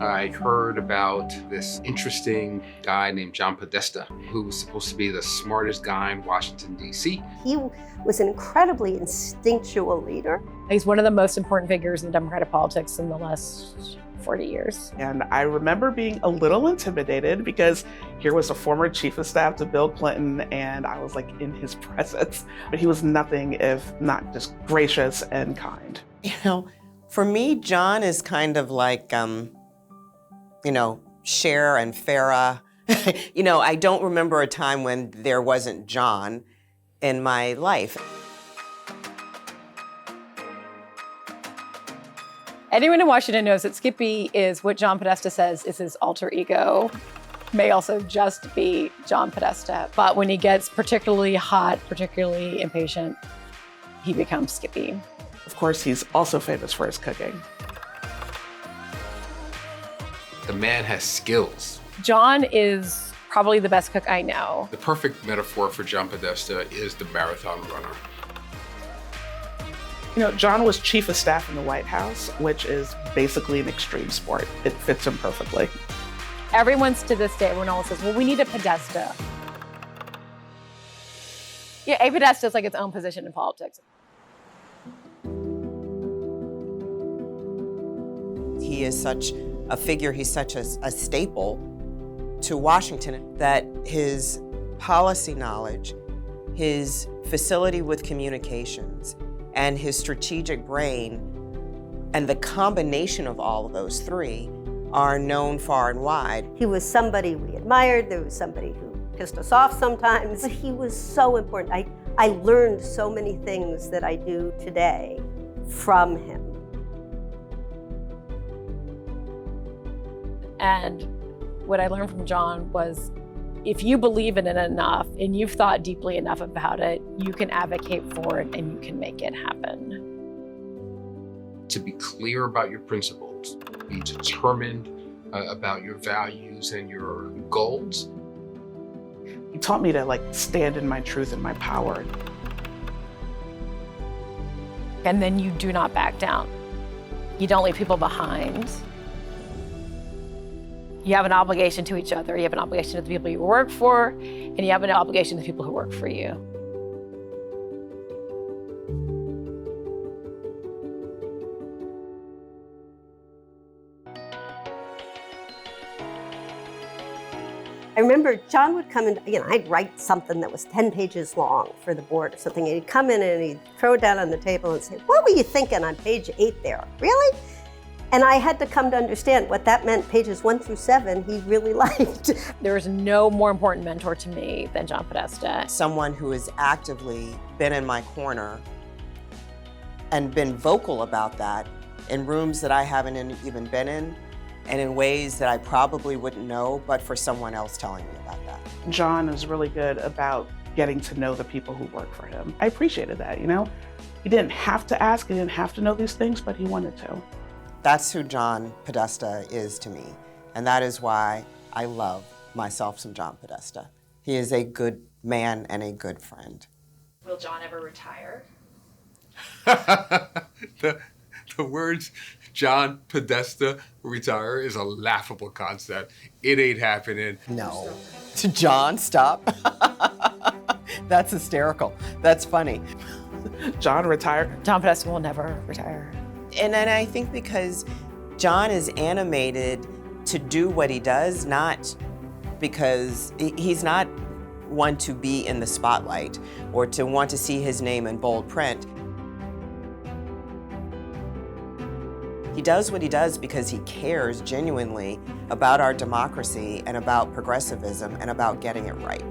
I heard about this interesting guy named John Podesta, who was supposed to be the smartest guy in Washington, D.C. He was an incredibly instinctual leader. He's one of the most important figures in Democratic politics in the last 40 years. And I remember being a little intimidated because here was a former chief of staff to Bill Clinton, and I was like in his presence. But he was nothing if not just gracious and kind. You know, for me, John is kind of like, Cher and Farrah. I don't remember a time when there wasn't John in my life. Anyone in Washington knows that Skippy is what John Podesta says is his alter ego. May also just be John Podesta. But when he gets particularly hot, particularly impatient, he becomes Skippy. Of course, he's also famous for his cooking. The man has skills. John is probably the best cook I know. The perfect metaphor for John Podesta is the marathon runner. John was chief of staff in the White House, which is basically an extreme sport. It fits him perfectly. Everyone's to this day, everyone always says, well, we need a Podesta. Yeah, a Podesta is like its own position in politics. He is such a figure, he's such a staple to Washington that his policy knowledge, his facility with communications, and his strategic brain, and the combination of all of those three are known far and wide. He was somebody we admired. There was somebody who pissed us off sometimes. But he was so important. I learned so many things that I do today from him. And what I learned from John was, if you believe in it enough and you've thought deeply enough about it, you can advocate for it and you can make it happen. To be clear about your principles, be determined about your values and your goals. He taught me to stand in my truth and my power. And then you do not back down. You don't leave people behind. You have an obligation to each other, you have an obligation to the people you work for, and you have an obligation to the people who work for you. I remember John would come in, I'd write something that was 10 pages long for the board or something, and he'd come in and he'd throw it down on the table and say, what were you thinking on page 8 there? Really? And I had to come to understand what that meant. Pages 1 through 7, he really liked. There is no more important mentor to me than John Podesta. Someone who has actively been in my corner and been vocal about that in rooms that I haven't even been in, and in ways that I probably wouldn't know, but for someone else telling me about that. John is really good about getting to know the people who work for him. I appreciated that, He didn't have to ask, he didn't have to know these things, but he wanted to. That's who John Podesta is to me, and that is why I love myself some John Podesta. He is a good man and a good friend. Will John ever retire? The words John Podesta retire is a laughable concept. It ain't happening. No. John, stop. That's hysterical. That's funny. John retired. John Podesta will never retire. And I think because John is animated to do what he does, not because he's not one to be in the spotlight or to want to see his name in bold print. He does what he does because he cares genuinely about our democracy and about progressivism and about getting it right.